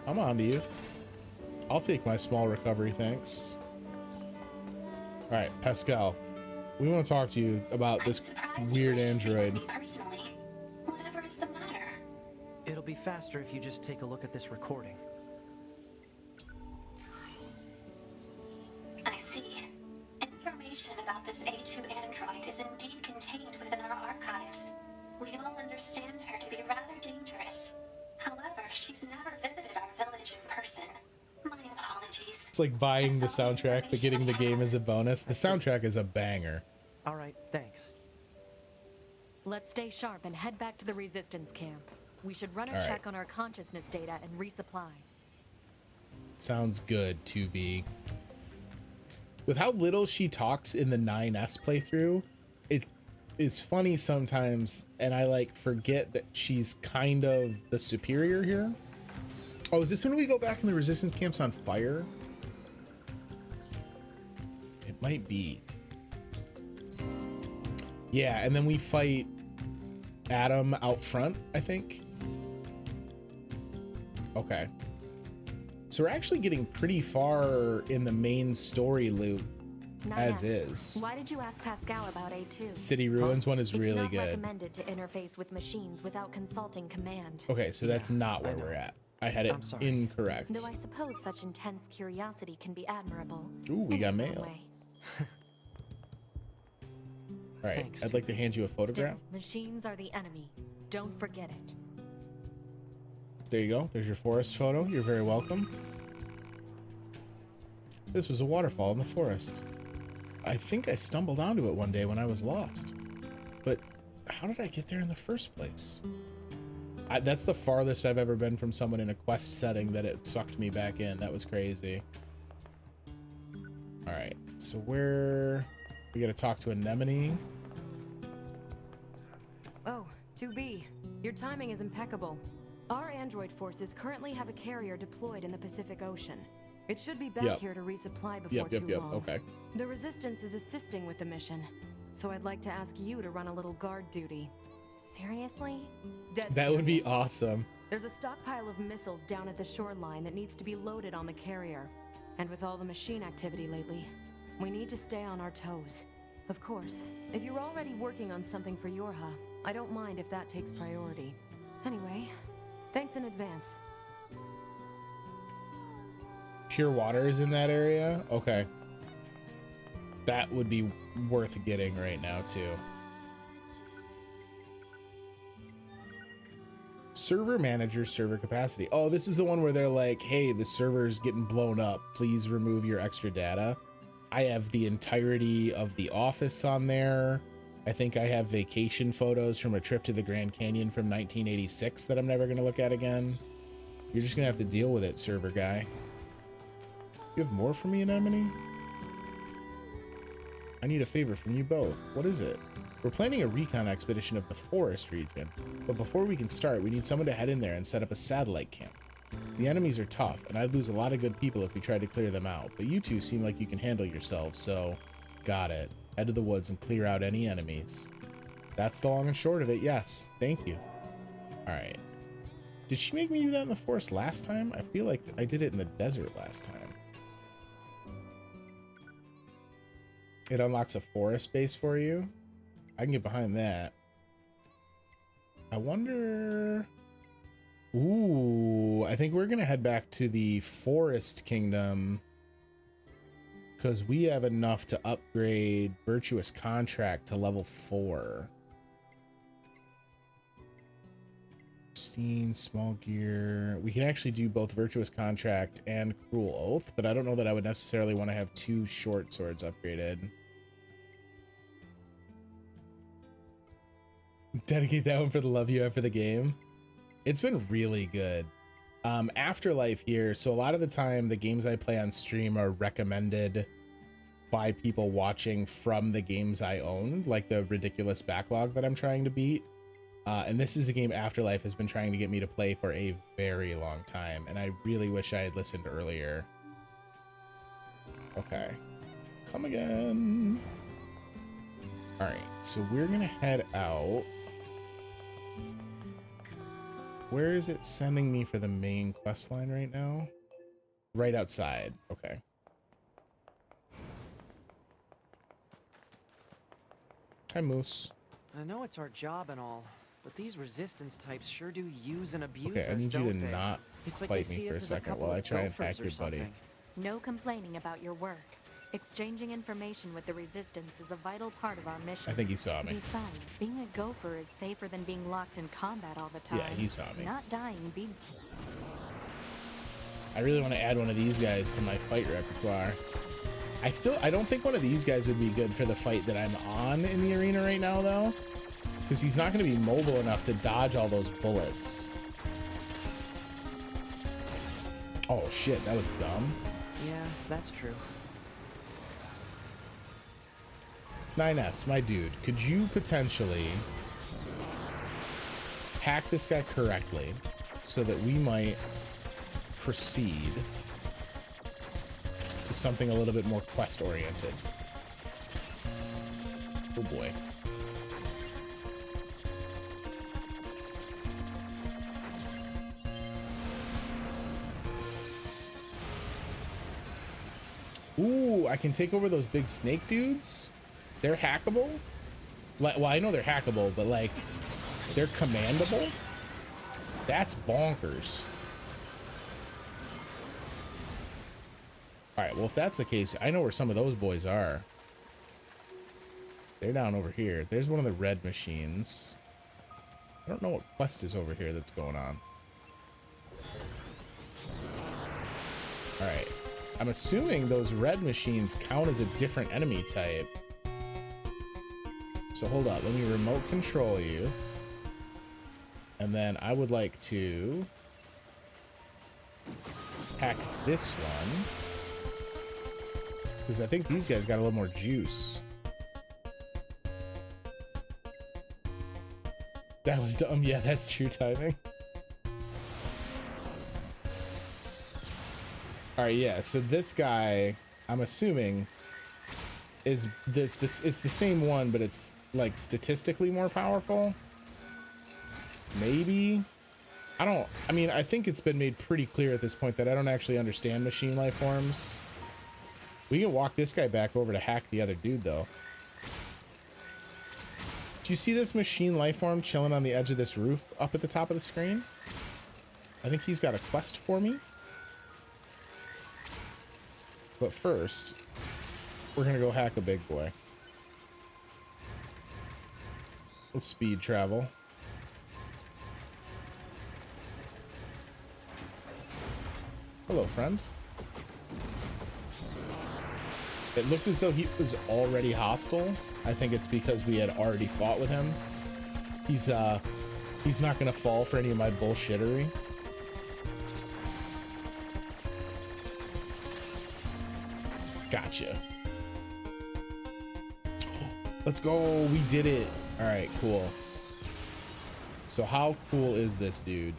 I'm on to you. I'll take my small recovery, thanks. All right, Pascal, we want to talk to you about this weird android. Whatever is the matter? It'll be faster if you just take a look at this recording. I see. Information about this A2 android is indeed contained within our archives. We all understand her to be rather dangerous. However, she's never visited our village in person. My apologies. It's like buying the soundtrack, but getting the game as a bonus. The soundtrack is a banger. All right, thanks. Let's stay sharp and head back to the resistance camp. We should run a All right. check on our consciousness data and resupply. Sounds good, 2B. With how little she talks in the 9S playthrough, it is funny sometimes, and I like forget that she's kind of the superior here. Oh, is this when we go back and the resistance camp's on fire? It might be. Yeah, and then we fight Adam out front, I think. Okay. So we're actually getting pretty far in the main story loop as is. Why did you ask Pascal about A2? City Ruins one is really It's not good. recommended to interface with machines without consulting command. Okay, so that's not where I know. we're at. I had it I'm sorry. incorrect. Though I suppose such intense curiosity can be admirable. Ooh, we in got its own mail. way. All right, Thanks, I'd like to hand you a photograph. Still, machines are the enemy. Don't forget it. There you go. There's your forest photo. You're very welcome. This was a waterfall in the forest. I think I stumbled onto it one day when I was lost. But how did I get there in the first place? That's the farthest I've ever been from someone in a quest setting that it sucked me back in. That was crazy. All right, so where we gotta talk to Anemone. Oh, 2B. Your timing is impeccable. Our android forces currently have a carrier deployed in the Pacific Ocean. It should be back here to resupply before too long. Okay. The Resistance is assisting with the mission, so I'd like to ask you to run a little guard duty. Seriously? Dead That would be serious. awesome. There's a stockpile of missiles down at the shoreline that needs to be loaded on the carrier. And with all the machine activity lately, we need to stay on our toes. Of course, if you're already working on something for YoRHa, I don't mind if that takes priority. Anyway, thanks in advance. Pure water is in that area? Okay. That would be worth getting right now, too. Server manager, server capacity. Oh, this is the one where they're like, hey, the server's getting blown up. Please remove your extra data. I have the entirety of the office on there. I think I have vacation photos from a trip to the Grand Canyon from 1986 that I'm never going to look at again. You're just going to have to deal with it, server guy. You have more for me, Anemone? I need a favor from you both. What is it? We're planning a recon expedition of the forest region, but before we can start, we need someone to head in there and set up a satellite camp. The enemies are tough, and I'd lose a lot of good people if we tried to clear them out, but you two seem like you can handle yourselves, so got it. Head to the woods and clear out any enemies. That's the long and short of it, yes. Thank you. Alright. Did she make me do that in the forest last time? I feel like I did it in the desert last time. It unlocks a forest base for you. I can get behind that. I wonder... Ooh, I think we're going to head back to the Forest Kingdom because we have enough to upgrade Virtuous Contract to level 4. Pristine, small gear. We can actually do both Virtuous Contract and Cruel Oath, but I don't know that I would necessarily want to have 2 short swords upgraded. Dedicate that one for the love you have for the game. It's been really good. Afterlife here. So a lot of the time the games I play on stream are recommended by people watching from the games I own, like the ridiculous backlog that I'm trying to beat. And this is a game Afterlife has been trying to get me to play for a very long time. And I really wish I had listened earlier. Okay. Come again. All right. So we're going to head out. Where is it sending me for the main quest line right now? Right outside. Okay. Hi, Moose. I know it's our job and all, but these resistance types sure do use and abuse Okay, I us, need you don't to they? not It's like fight they me see for a us as second couple while I of try and gophers hack or your buddy. something. No complaining about your work. Exchanging information with the Resistance is a vital part of our mission. I think he saw me. Besides, being a gopher is safer than being locked in combat all the time. Yeah, he saw me. Not dying beats. I really want to add one of these guys to my fight repertoire. I don't think one of these guys would be good for the fight that I'm on in the arena right now, though. Because he's not going to be mobile enough to dodge all those bullets. Oh, shit, that was dumb. Yeah, that's true. 9S, my dude, could you potentially hack this guy correctly so that we might proceed to something a little bit more quest oriented? Oh boy. Ooh, I can take over those big snake dudes. They're hackable. Well, I know they're hackable, but like they're commandable. That's bonkers. All right, well, if that's the case, I know where some of those boys are. They're down over here. There's one of the red machines. I don't know what quest is over here that's going on. All right. I'm assuming those red machines count as a different enemy type. So hold up, let me remote control you. And then I would like to hack this one, because I think these guys got a little more juice. That was dumb. Yeah, that's true timing. All right, yeah, so this guy, I'm assuming, is this it's the same one, but it's like statistically more powerful. Maybe. I mean, I think it's been made pretty clear at this point that I don't actually understand machine life forms. We can walk this guy back over to hack the other dude, though. Do you see this machine life form chilling on the edge of this roof up at the top of the screen? I think he's got a quest for me. But first, we're gonna go hack a big boy. We'll speed travel. Hello, friend. It looked as though he was already hostile. I think it's because we had already fought with him. He's not gonna fall for any of my bullshittery. Gotcha. Let's go. We did it. All right, cool. So how cool is this dude?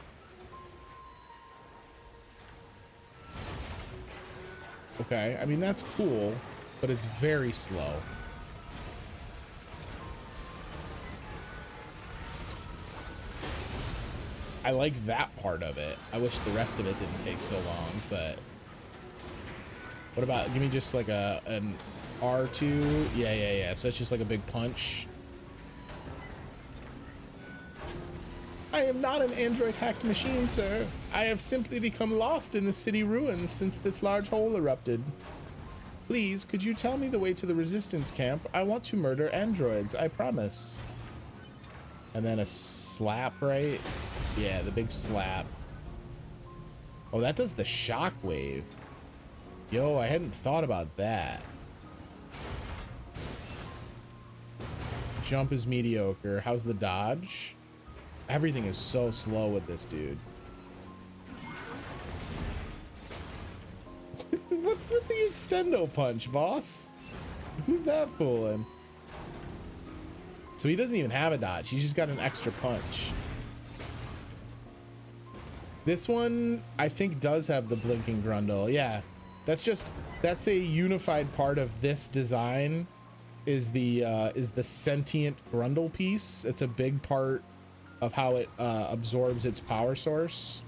Okay, I mean, that's cool, but it's very slow. I like that part of it. I wish the rest of it didn't take so long, but what about, give me just like an R2? Yeah. So it's just like a big punch. I am not an android hacked machine, sir. I have simply become lost in the city ruins since this large hole erupted. Please, could you tell me the way to the resistance camp? I want to murder androids, I promise. And then a slap, right? Yeah, the big slap. Oh, that does the shockwave. Yo, I hadn't thought about that. Jump is mediocre. How's the dodge? Everything is so slow with this dude. What's with the extendo punch, boss? Who's that fooling? So he doesn't even have a dodge. He's just got an extra punch. This one, I think, does have the blinking grundle. Yeah, that's a unified part of this design. Is the sentient grundle piece. It's a big part of how it absorbs its power source.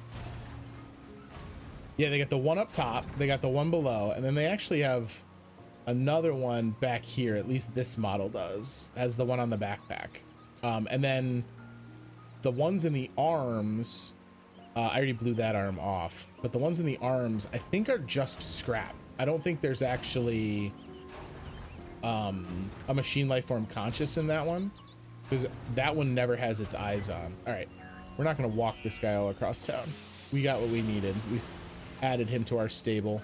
Yeah, they got the one up top, they got the one below, and then they actually have another one back here. At least this model does, as the one on the backpack. And then the ones in the arms, I already blew that arm off, but the ones in the arms I think are just scrap. I don't think there's actually a machine life form conscious in that one, because that one never has its eyes on. All right, we're not gonna walk this guy all across town. We got what we needed. We've added him to our stable.